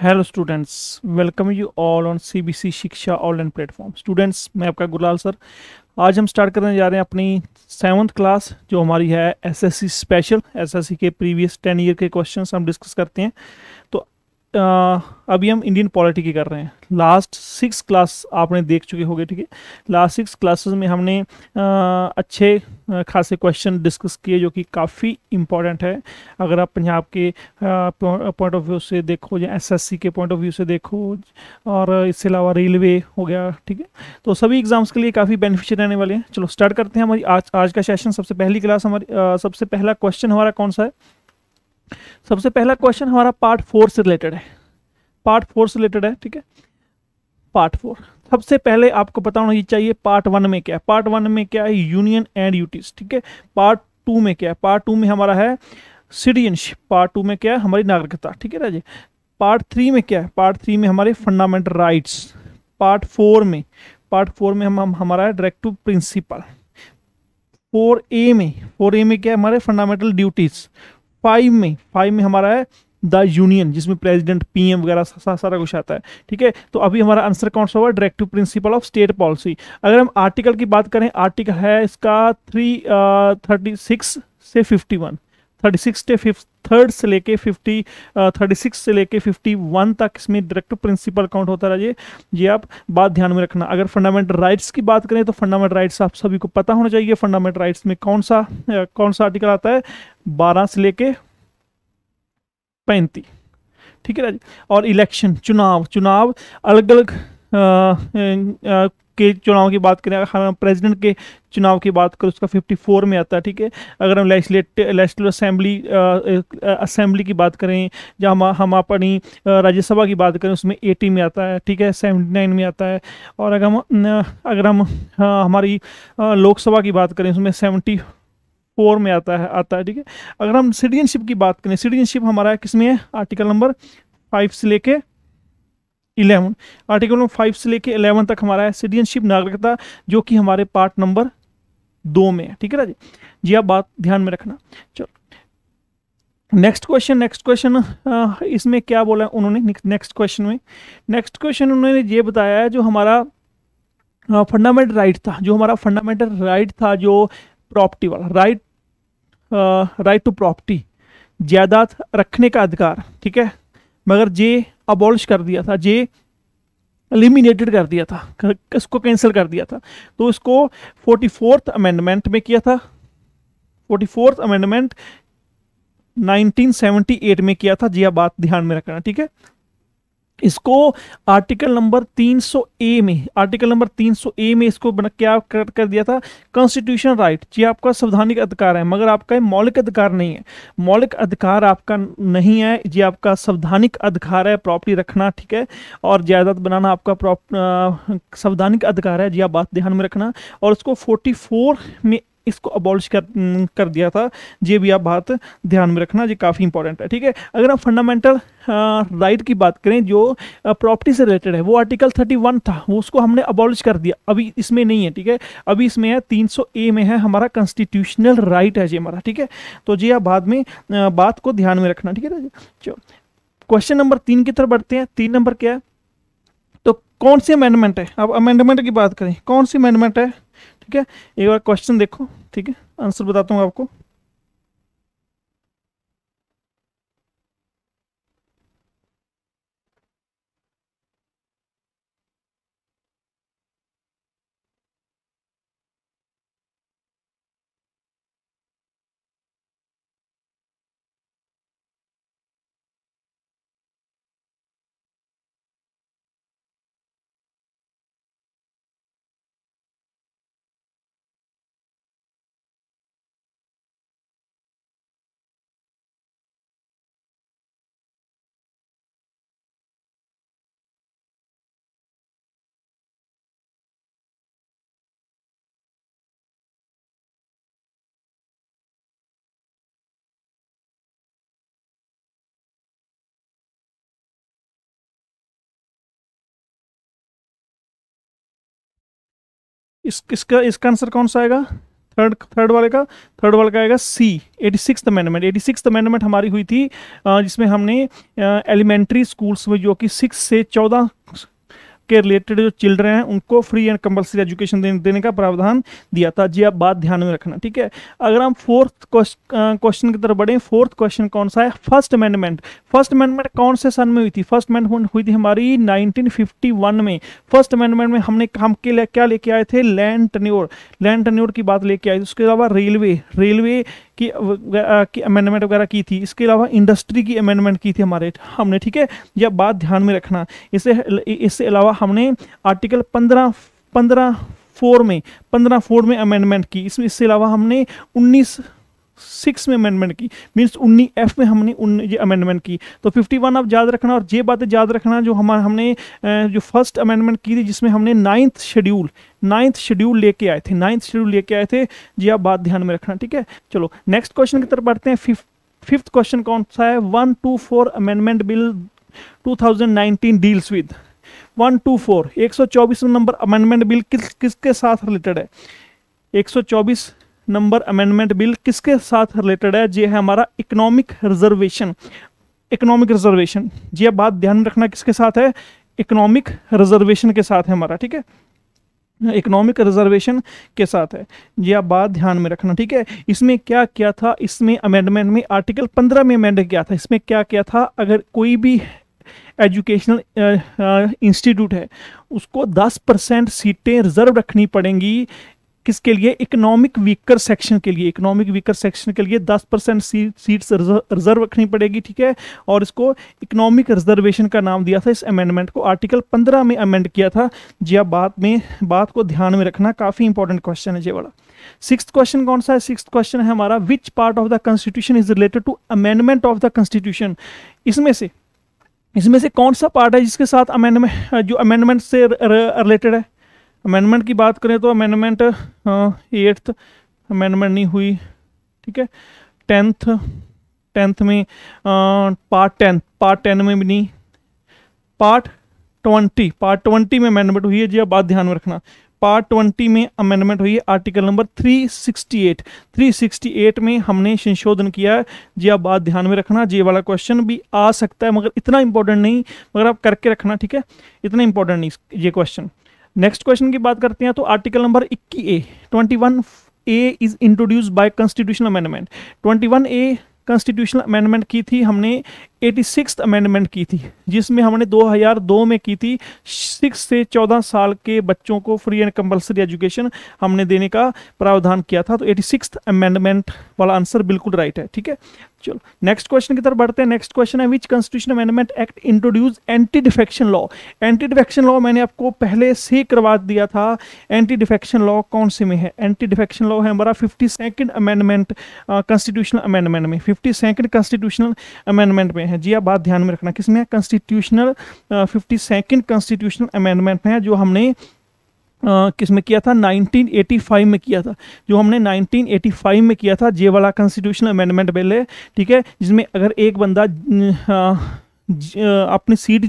Hello students, welcome you all on CBC शिक्षा online platform. Students, मैं आपका Gurlal sir. आज हम स्टार्ट करने जा रहे हैं अपनी 7th क्लास, जो हमारी है एसएससी स्पेशल। एसएससी के प्रीवियस 10 ईयर के क्वेश्चंस हम डिस्कस करते हैं। तो अ, अभी हम इंडियन पॉलिटी की कर रहे हैं। लास्ट 6 क्लास आपने देख चुके होंगे, ठीक है। लास्ट 6 क्लासेस में हमने अच्छे खासे क्वेश्चन डिस्कस किए, जो कि काफ़ी इम्पोर्टेंट है। अगर आप पंजाब के पॉइंट ऑफ व्यू से देखो या एसएससी के पॉइंट ऑफ व्यू से देखो, और इसके अलावा रेलवे हो गया, ठीक है। तो सभी एग्जाम्स के लिए काफ़ी बेनिफिशियल रहने वाले हैं। चलो स्टार्ट करते हैं हमारी आज का सेशन। सबसे पहली क्लास हमारी सबसे पहला क्वेश्चन हमारा कौन सा है? सबसे पहला क्वेश्चन हमारा पार्ट 4 से रिलेटेड है। पार्ट 4 से रिलेटेड है, ठीक है। पार्ट 4। सबसे पहले आपको पता होना ये चाहिए पार्ट 1 में क्या है। पार्ट 1 में क्या है? यूनियन एंड यूटीज, ठीक है। पार्ट 2 में क्या है? पार्ट 2 में हमारा है सिटीजनशिप। पार्ट 2 में क्या है? हमारी नागरिकता, ठीक है राजे। पार्ट 3 में क्या है? पार्ट 3 में हमारे फंडामेंटल राइट्स। पार्ट 4 में हम हमारा है डायरेक्टिव प्रिंसिपल। 4A में क्या है? हमारे फंडामेंटल ड्यूटीज। 5 में हमारा है द यूनियन, जिसमें प्रेसिडेंट, पीएम वगैरह सारा कुछ आता है, ठीक है। तो अभी हमारा आंसर कौन सा हुआ? Directive principle of state policy. अगर हम आर्टिकल की बात करें, आर्टिकल है इसका 36 से 51। 36 से थर्ड से लेके 36 से लेके 51 तक इसमें डायरेक्टिव प्रिंसिपल काउंट होता है। ये आप बात ध्यान में रखना। अगर फंडामेंटल राइट्स की बात करें तो फंडामेंटल राइट्स आप सभी को पता होना चाहिए। फंडामेंटल राइट्स में कौन सा आर्टिकल आता है? 12 से लेके 35, ठीक है ना जी। और इलेक्शन, चुनाव अलग अलग के चुनाव की बात करें, अगर हम प्रेसिडेंट के चुनाव की बात करें उसका 54 में आता है, ठीक है। अगर हम लेजिस्लेटिव असेंबली की बात करें, या हम अपनी राज्यसभा की बात करें, उसमें 80 में आता है, ठीक है। 79 में आता है। और अगर हम हमारी लोकसभा की बात करें, उसमें 74 में आता है, ठीक है। अगर हम सिटीजनशिप की बात करें, सिटीजनशिप हमारा किसमें है? आर्टिकल नंबर 5 से लेके 11। आर्टिकल नंबर 5 से लेके 11 तक हमारा है सिटीजनशिप, नागरिकता, जो कि हमारे पार्ट नंबर 2 में है, ठीक है ना जी। जी आप बात ध्यान में रखना। चलो नेक्स्ट क्वेश्चन इसमें क्या बोला उन्होंने? नेक्स्ट क्वेश्चन उन्होंने ये बताया है, जो हमारा फंडामेंटल राइट था, जो प्रॉपर्टी वाला राइट टू प्रॉपर्टी, जायदाद रखने का अधिकार, ठीक है। मगर जे अबॉलिश कर दिया था, जे एलिमिनेटेड कर दिया था, इसको कैंसिल कर दिया था। तो इसको 44th अमेंडमेंट में किया था। 44th अमेंडमेंट 1978 में किया था। जी आप बात ध्यान में रखना, ठीक है। इसको आर्टिकल नंबर 300 ए में इसको क्या कर दिया था? Constitution right. जी आपका संवैधानिक अधिकार है, मगर आपका मौलिक अधिकार नहीं है। मौलिक अधिकार आपका नहीं है, जी आपका संवैधानिक अधिकार है प्रॉपर्टी रखना, ठीक है। और जायदाद बनाना आपका संवैधानिक अधिकार है। जी आप बात ध्यान में रखना। और उसको 44 में इसको अबॉलिश कर दिया था। ये भी आप बात ध्यान में रखना, ये काफ़ी इंपॉर्टेंट है, ठीक है। अगर हम फंडामेंटल राइट की बात करें, जो प्रॉपर्टी से रिलेटेड है, वो आर्टिकल 31 था, वो उसको हमने अबॉलिश कर दिया। अभी इसमें नहीं है, ठीक है। अभी इसमें है 300A में है हमारा कॉन्स्टिट्यूशनल राइट है जी हमारा, ठीक है। तो जी आप बाद में बात को ध्यान में रखना, ठीक है ना। चलो क्वेश्चन नंबर 3 की तरफ बढ़ते हैं। 3 नंबर क्या है? तो कौन सी अमेंडमेंट है? अब अमेंडमेंट की बात करें, कौन सी अमेंडमेंट है, ठीक है। एक बार क्वेश्चन देखो, ठीक है, आंसर बताता हूँ आपको। इसका इसका आंसर कौन सा आएगा? थर्ड वाले का आएगा सी, 86th अमेंडमेंट। 86th अमेंडमेंट हमारी हुई थी जिसमें हमने एलिमेंट्री स्कूल्स में जो कि 6 से 14 के रिलेटेड जो चिल्ड्रन हैं उनको फ्री एंड कंपलसरी एजुकेशन देने का प्रावधान दिया था। जी आप बात ध्यान में रखना, ठीक है। अगर हम फोर्थ क्वेश्चन की तरफ बढ़े, फोर्थ क्वेश्चन कौन सा है? First amendment. फर्स्ट अमेंडमेंट कौन से सन में हुई थी? फर्स्ट अमेंडमेंट हुई थी हमारी 1951 में। फर्स्ट अमेंडमेंट में हम क्या लेके आए थे? लैंड टेन्योर की बात लेके आए। उसके अलावा रेलवे की अमेंडमेंट वगैरह की थी। इसके अलावा इंडस्ट्री की अमेंडमेंट की थी हमने, ठीक है। यह बात ध्यान में रखना। इससे अलावा हमने आर्टिकल 15 में अमेंडमेंट की। इससे अलावा हमने 19(6) में अमेंडमेंट की, मीन्स 19F में हमने ये अमेंडमेंट की। तो 51 आप याद रखना और ये बातें याद रखना जो हमने जो फर्स्ट अमेंडमेंट की थी जिसमें हमने नाइन्थ शेड्यूल लेके आए थे। जी आप बात ध्यान में रखना, ठीक है। चलो नेक्स्ट क्वेश्चन की तरफ बढ़ते हैं। फिफ्थ क्वेश्चन कौन सा है? 124 amendment bill 2019 deals with 124 124 number amendment bill किसके साथ रिलेटेड है? 124 नंबर अमेंडमेंट बिल किसके साथ रिलेटेड है? ये है हमारा इकोनॉमिक रिजर्वेशन। जी आप बात ध्यान में रखना, किसके साथ है? इकोनॉमिक रिजर्वेशन के साथ है हमारा, ठीक है। इकोनॉमिक रिजर्वेशन के साथ है। ये आप बात ध्यान में रखना, ठीक है। इसमें क्या किया था? इसमें अमेंडमेंट में आर्टिकल 15 में अमेंड किया था। इसमें क्या किया था? अगर कोई भी एजुकेशनल इंस्टीट्यूट है उसको 10% सीटें रिजर्व रखनी पड़ेंगी। किसके लिए? इकोनॉमिक वीकर सेक्शन के लिए 10% सीट्स रिजर्व रखनी पड़ेगी, ठीक है। और इसको इकोनॉमिक रिजर्वेशन का नाम दिया था। इस अमेंडमेंट को आर्टिकल 15 में अमेंड किया था। जी आप बात को ध्यान में रखना, काफी इंपॉर्टेंट क्वेश्चन है ये वाला। सिक्स्थ क्वेश्चन कौन सा है? सिक्स्थ क्वेश्चन है हमारा, which part of the constitution is related to amendment of the constitution. इसमें से कौन सा पार्ट है जिसके साथ अमेंडमेंट से रिलेटेड है? अमेंडमेंट की बात करें तो अमेंडमेंट 8th अमेंडमेंट नहीं हुई, ठीक है। 10th में पार्ट 10 में भी नहीं। पार्ट 20 में अमेंडमेंट हुई है। जी आप बात ध्यान में रखना, पार्ट 20 में अमेंडमेंट हुई है। आर्टिकल नंबर 368 में हमने संशोधन किया है। जी आप बात ध्यान में रखना, ये वाला क्वेश्चन भी आ सकता है मगर इतना इंपॉर्टेंट नहीं, मगर आप करके रखना, ठीक है। इतना इंपॉर्टेंट नहीं ये क्वेश्चन। नेक्स्ट क्वेश्चन की बात करते हैं तो article number 21A is introduced by constitutional amendment. 21A constitutional amendment की थी हमने। 86th अमेंडमेंट की थी जिसमें हमने 2002 में की थी। 6 से 14 साल के बच्चों को फ्री एंड कंपलसरी एजुकेशन हमने देने का प्रावधान किया था। तो 86th अमेंडमेंट वाला आंसर बिल्कुल राइट है, ठीक है। चलो नेक्स्ट क्वेश्चन की तरफ बढ़ते हैं। नेक्स्ट क्वेश्चन है, which constitution amendment act introduce anti defection law. Anti defection law मैंने आपको पहले से करवा दिया था। एंटी डिफेक्शन लॉ कौन से में है? एंटी डिफेक्शन लॉ है हमारा 52nd अमेंडमेंट कॉन्स्टिट्यूशनल अमेंडमेंट में, 52nd कॉन्स्टिट्यूशनल अमेंडमेंट में है। जी आप बात ध्यान में रखना, किसमें? कॉन्स्टिट्यूशनल 52nd कॉन्स्टिट्यूशनल अमेंडमेंट में है, जो हमने किसमें किया था? 1985 में किया था। जो हमने 1985 में किया था, ये वाला कॉन्स्टिट्यूशनल अमेंडमेंट बिल है, ठीक है। जिसमें अगर एक बंदा अपनी सीट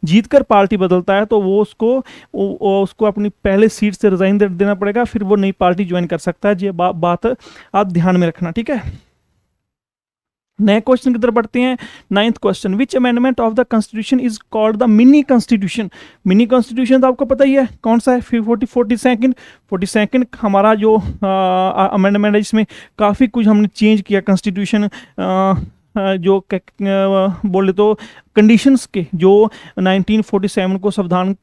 जीतकर पार्टी बदलता है तो वो उसको अपनी पहले सीट से रिजाइन देना पड़ेगा, फिर वो नई पार्टी ज्वाइन कर सकता है। ये बात आप ध्यान में रखना, ठीक है। नए क्वेश्चन की तरफ बढ़ते हैं। 9th question, which amendment of the constitution is called the mini constitution. Mini constitution तो आपको पता ही है कौन सा है? 42nd हमारा जो अमेंडमेंट है जिसमें काफ़ी कुछ हमने चेंज किया कॉन्स्टिट्यूशन। जो बोले तो कंडीशंस के जो 1947 को संविधान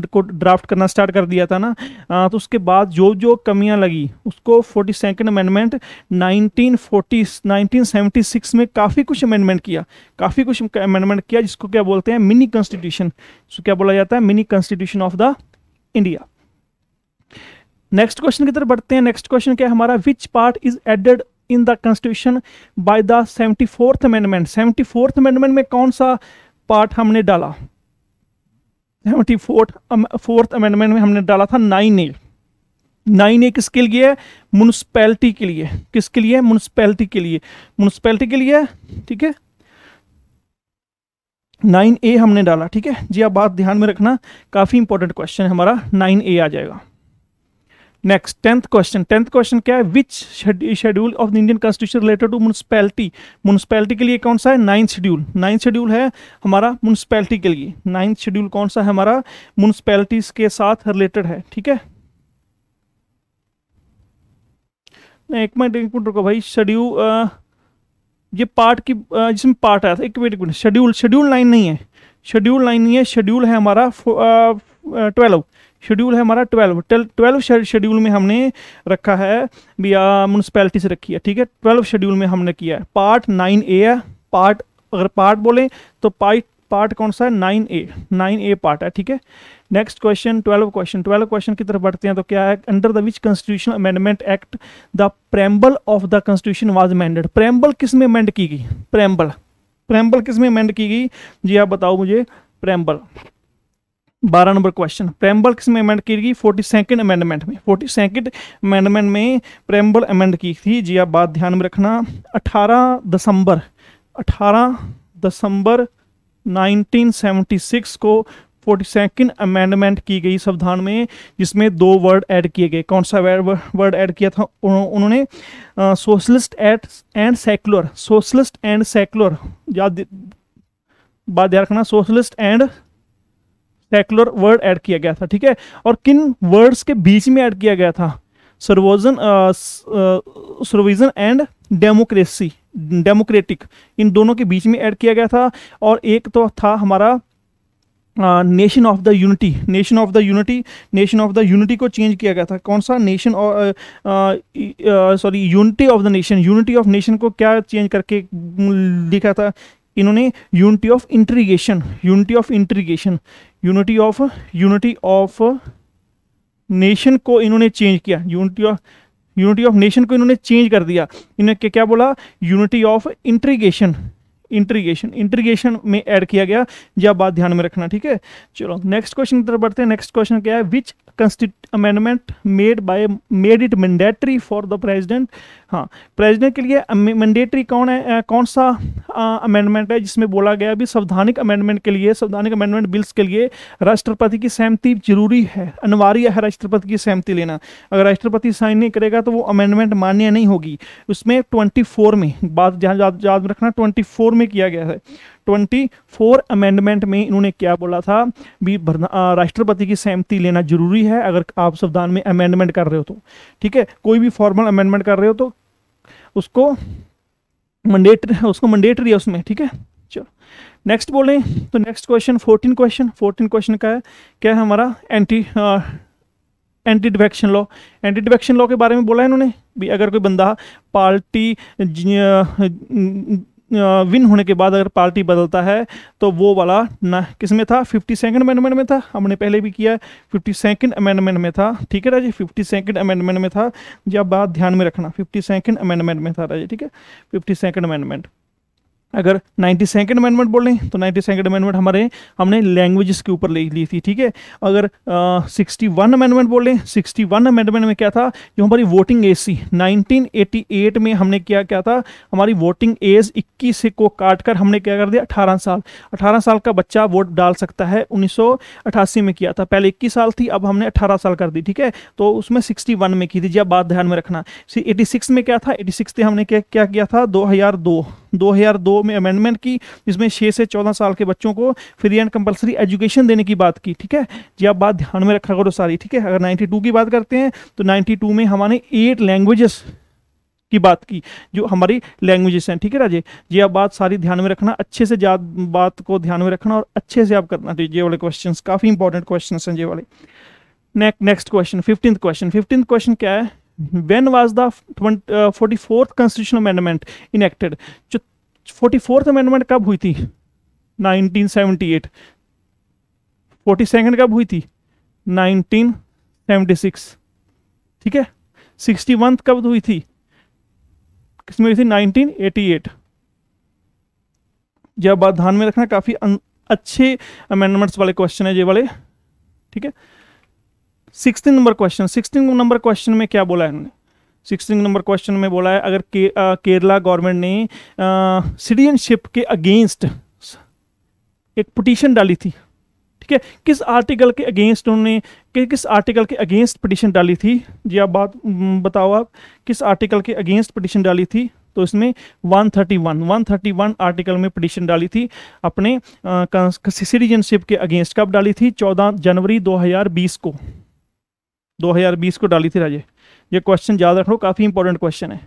को ड्राफ्ट करना स्टार्ट कर दिया था ना, तो उसके बाद जो कमियां लगी उसको 42nd अमेंडमेंट 1976 में काफ़ी कुछ अमेंडमेंट किया, जिसको क्या बोलते हैं? Mini constitution. इसको क्या बोला जाता है? Mini constitution of the India. Next question की तरफ बढ़ते हैं। नेक्स्ट क्वेश्चन क्या है हमारा, which part is added in the constitution by the 74th amendment. 74th amendment में कौन सा पार्ट हमने डाला? 74th अमेंडमेंट में हमने डाला था 9A। 9A किसके लिए? म्युनिसिपैलिटी के लिए। किसके लिए? म्युनिसिपैलिटी के लिए, म्युनिसिपैलिटी के लिए, ठीक है। 9A हमने डाला, ठीक है जी। आप बात ध्यान में रखना, काफी इंपॉर्टेंट क्वेश्चन है हमारा, 9A आ जाएगा। नेक्स्ट 10th क्वेश्चन क्या है, which schedule of the Indian constitution related to municipality. Municipality के लिए कौन सा है, 9th शेड्यूल। 9th शेड्यूल है हमारा म्यूनिसपैलिटी के लिए। 9th शेड्यूल कौन सा है हमारा, म्यूनिसपैलिटीज के साथ रिलेटेड है, ठीक है। एक मिनट रुको भाई, शेड्यूल ये पार्ट की जिसमें पार्ट आया था, एक मिनट शेड्यूल 9 नहीं है, शेड्यूल 9 नहीं है, शेड्यूल है हमारा 12, शेड्यूल है हमारा 12 शेड्यूल में हमने रखा है म्यूनिसपैलिटी से रखी है, ठीक है। 12 शेड्यूल में हमने किया है, पार्ट 9A है। पार्ट अगर पार्ट बोले तो पार्ट कौन सा है, 9A पार्ट है, ठीक है। नेक्स्ट क्वेश्चन 12 क्वेश्चन की तरफ बढ़ते हैं। तो क्या है, under the which constitutional amendment act the preamble of the constitution was amended. Preamble किस में अमेंड की गई, प्रेम्बल किस में अमेंड की गई जी, आप बताओ मुझे। प्रेम्बल 12 नंबर क्वेश्चन, प्रेम्बल किस में अमेंड की गई, 42nd अमेंडमेंट में। 42nd अमेंडमेंट में प्रेम्बल अमेंड की थी जी, आप बात ध्यान में रखना। 18 दिसंबर 1976 को 42nd अमेंडमेंट की गई संविधान में, जिसमें 2 वर्ड ऐड किए गए। कौन सा वर्ड ऐड किया था उन्होंने, socialist and secular. Socialist and secular, बात ध्यान रखना, socialist and secular word add किया गया था, ठीक है। और किन वर्ड्स के बीच में ऐड किया गया था, सर्विजन एंड डेमोक्रेटिक, इन दोनों के बीच में ऐड किया गया था। और एक तो था हमारा नेशन ऑफ द यूनिटी को चेंज किया गया था। कौन सा, यूनिटी ऑफ द नेशन को क्या चेंज करके लिखा था इन्होंने, unity of integration. Unity of nation को इन्होंने चेंज किया, यूनिटी ऑफ नेशन को इन्होंने चेंज कर दिया। इन्होंने क्या बोला, यूनिटी ऑफ इंटीग्रेशन में ऐड किया गया, यह बात ध्यान में रखना, ठीक है। चलो नेक्स्ट क्वेश्चन की तरफ बढ़ते हैं। नेक्स्ट क्वेश्चन क्या है, विच amendment made it mandatory for the president. हाँ, प्रेसिडेंट के लिए मैंडेटरी कौन है, कौन सा अमेंडमेंट है जिसमें बोला गया भी संवैधानिक अमेंडमेंट बिल्स के लिए राष्ट्रपति की सहमति जरूरी है, अनिवार्य है राष्ट्रपति की सहमति लेना। अगर राष्ट्रपति साइन नहीं करेगा तो वो अमेंडमेंट मान्य नहीं होगी। उसमें 24 में, बात याद रखना, 24 में किया गया है। 24 अमेंडमेंट में इन्होंने क्या बोला था भी, राष्ट्रपति की सहमति लेना जरूरी है अगर आप संविधान में अमेंडमेंट कर रहे हो तो, ठीक है। कोई भी फॉर्मल अमेंडमेंट कर रहे हो तो उसको मैंडेटरी है उसमें, ठीक है। चलो नेक्स्ट बोलें तो नेक्स्ट क्वेश्चन 14 क्वेश्चन का है, क्या है हमारा, एंटी डिफेक्शन लॉ के बारे में बोला है इन्होंने भी। अगर कोई बंदा पार्टी विन होने के बाद अगर पार्टी बदलता है तो वो वाला ना किस में था, 52nd अमेंडमेंट में था, हमने पहले भी किया, 52nd अमेंडमेंट में था, ठीक है राजी, 52nd अमेंडमेंट में था। जब बात ध्यान में रखना, 52nd अमेंडमेंट में था राजी, ठीक है, 52nd अमेंडमेंट। अगर 92nd अमेंडमेंट बोलें तो 92nd अमेंडमेंट हमने लैंग्वेजेस के ऊपर ले ली थी, ठीक है। अगर 61 अमेंडमेंट बोलें, 61 अमेंडमेंट में क्या था, जो हमारी वोटिंग एज थी 1988 में हमने क्या था, हमारी वोटिंग एज 21 को काट कर हमने क्या कर दिया, 18 साल का बच्चा वोट डाल सकता है। 1988 में किया था, पहले 21 साल थी, अब हमने 18 साल कर दी, ठीक है। तो उसमें 61 में की थी, जब बात ध्यान में रखना। 86 में क्या था, 86 में हमने क्या किया था, 2002 में अमेंडमेंट की, जिसमें 6 से 14 साल के बच्चों को फ्री एंड कंपलसरी एजुकेशन देने की बात की, ठीक है जी। आप बात ध्यान में रखा करो सारी, ठीक है। अगर 92 की बात करते हैं तो 92 में हमारे 8 लैंग्वेजेस की बात की, जो हमारी लैंग्वेजेस हैं, ठीक है राजे जी। आप बात सारी ध्यान में रखना, अच्छे से बात को ध्यान में रखना और अच्छे से आप करना, ये वाले क्वेश्चंस काफी इंपॉर्टेंट क्वेश्चंस हैं ये वाले। नेक्स्ट क्वेश्चन 15th क्वेश्चन क्या है, when was the 44th constitutional amendment enacted. जो 44th अमेंडमेंट कब हुई थी, 1978। 42nd कब हुई थी, 1976, ठीक है। 61 कब हुई थी, किसमें हुई थी, 1988। जब बात ध्यान में रखना, काफी अच्छे अमेंडमेंट्स वाले क्वेश्चन है ये वाले, ठीक है। 16 नंबर क्वेश्चन में क्या बोला है इन्होंने, 16 नंबर क्वेश्चन में बोला है, अगर केरला गवर्नमेंट ने सिटीजनशिप के अगेंस्ट एक पिटीशन डाली थी, ठीक है, किस आर्टिकल के अगेंस्ट उन्होंने किस आर्टिकल के अगेंस्ट पिटिशन डाली थी जी, आप बात बताओ, आप किस आर्टिकल के अगेंस्ट पिटिशन डाली थी? तो इसमें 131 आर्टिकल में पिटिशन डाली थी अपने सिटीजनशिप के अगेंस्ट। कब डाली थी? 14 जनवरी 2020 को, 2020 को डाली थी राजे। ये क्वेश्चन याद रखो, काफी इंपॉर्टेंट क्वेश्चन है।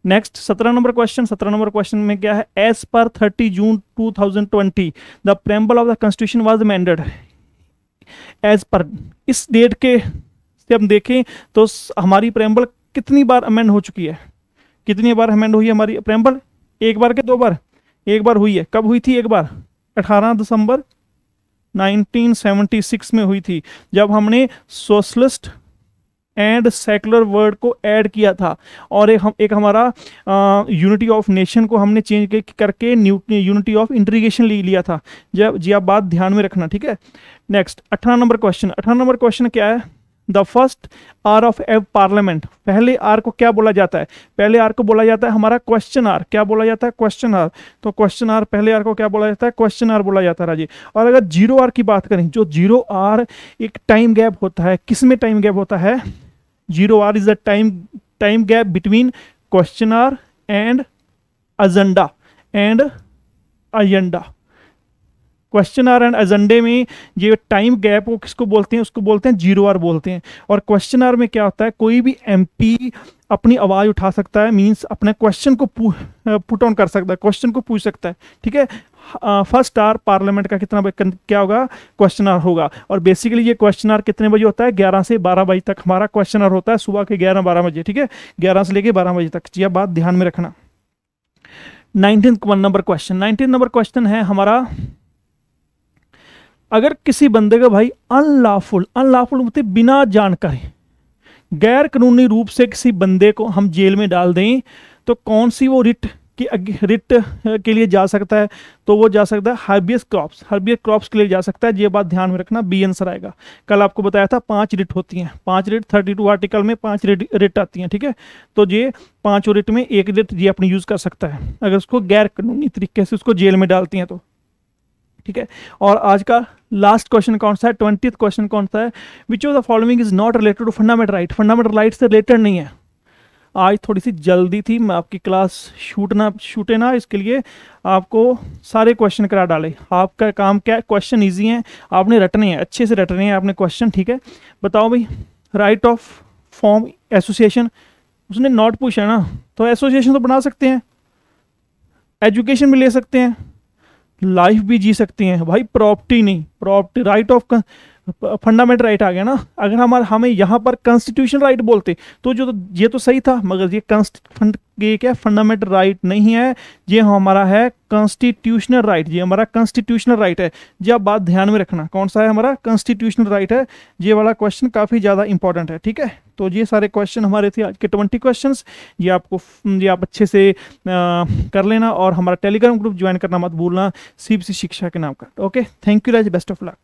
Next 17 number question. 17 number question में क्या है? As per 30 June 2020 the preamble of the constitution was amended. As per, इस डेट के से हम देखें तो हमारी प्रेम्बल कितनी बार अमेंड हो चुकी है? कितनी बार अमेंड हुई है हमारी प्रेम्बल? एक बार के दो बार? एक बार हुई है। कब हुई थी एक बार? 18 दिसंबर 1976 में हुई थी, जब हमने सोशलिस्ट एंड सेकुलर वर्ड को ऐड किया था और एक हमारा यूनिटी ऑफ नेशन को हमने चेंज करके यूनिटी ऑफ इंटीग्रेशन लिया था। जब जी, आप बात ध्यान में रखना, ठीक है। Next 18 number question. 18 number question क्या है? The first hour of a parliament. पहले आर को क्या बोला जाता है? पहले आर को बोला जाता है हमारा क्वेश्चन आर। क्या बोला जाता है? Question hour. तो क्वेश्चन आर, पहले आर को क्या बोला जाता है? क्वेश्चन आर बोला जाता है राजी। और अगर जीरो आर की बात करें, जो जीरो आर एक टाइम गैप होता है, किस में टाइम गैप होता है? Zero hour is the time gap between question hour and agenda question hour and एजेंडे में ये टाइम गैप वो किसको बोलते हैं? उसको बोलते हैं जीरो आर बोलते हैं। और क्वेश्चन आर में क्या होता है? कोई भी एमपी अपनी आवाज़ उठा सकता है, मींस अपने क्वेश्चन को पुट ऑन कर सकता है, क्वेश्चन को पूछ सकता है, ठीक है। फर्स्ट आर पार्लियामेंट का कितना क्या होगा? क्वेश्चन आर होगा। और बेसिकली ये क्वेश्चन आर कितने बजे होता है? 11 से 12 बजे तक हमारा क्वेश्चन आर होता है, सुबह के 11-12 बजे, ठीक है, 11 से लेके 12 बजे तक। ये बात ध्यान में रखना। 19 नंबर क्वेश्चन। 19 नंबर क्वेश्चन है हमारा, अगर किसी बंदे का भाई अनलॉफुल मतलब बिना जानकारी, गैर कानूनी रूप से किसी बंदे को हम जेल में डाल दें, तो कौन सी वो रिट के लिए जा सकता है? तो वो जा सकता है हार्बियस क्रॉप्स के लिए जा सकता है। ये बात ध्यान में रखना, बी आंसर आएगा। कल आपको बताया था 5 रिट होती हैं, 5 रिट 32 आर्टिकल में 5 रिट आती हैं, ठीक है। तो ये 5 रिट में एक रिट ये अपनी यूज कर सकता है अगर उसको गैर कानूनी तरीके से उसको जेल में डालती हैं तो, ठीक है। और आज का लास्ट क्वेश्चन कौन सा है? 20th क्वेश्चन कौन सा है? Which of the following is not related to fundamental right. Fundamental right से रिलेटेड नहीं है। आज थोड़ी सी जल्दी थी, मैं आपकी क्लास छूटे ना, इसके लिए आपको सारे क्वेश्चन करा डाले। आपका काम क्या है? क्वेश्चन इजी हैं, आपने रटने हैं, अच्छे से रटने हैं आपने क्वेश्चन, ठीक है। बताओ भाई, राइट ऑफ फॉर्म एसोसिएशन, उसने नॉट पूछा ना, तो एसोसिएशन तो बना सकते हैं, एजुकेशन भी ले सकते हैं, लाइफ भी जी सकते हैं भाई, प्रॉपर्टी नहीं। Property right of fundamental right आ गया ना। अगर हमें यहाँ पर कॉन्स्टिट्यूशन राइट बोलते तो ये तो सही था, मगर ये क्या फंडामेंटल राइट नहीं है, ये हमारा है कॉन्स्टिट्यूशनल राइट। ये हमारा कॉन्स्टिट्यूशनल राइट है। जी, आप बात ध्यान में रखना, कौन सा है हमारा? कॉन्स्टिट्यूशनल राइट है। ये वाला क्वेश्चन काफ़ी ज़्यादा इंपॉर्टेंट है, ठीक है। तो ये सारे क्वेश्चन हमारे थे आज के 20 क्वेश्चंस। ये आप अच्छे से कर लेना और हमारा टेलीग्राम ग्रुप ज्वाइन करना मत भूलना, सीबीसी शिक्षा के नाम का। Okay, thank you Raj, best of luck.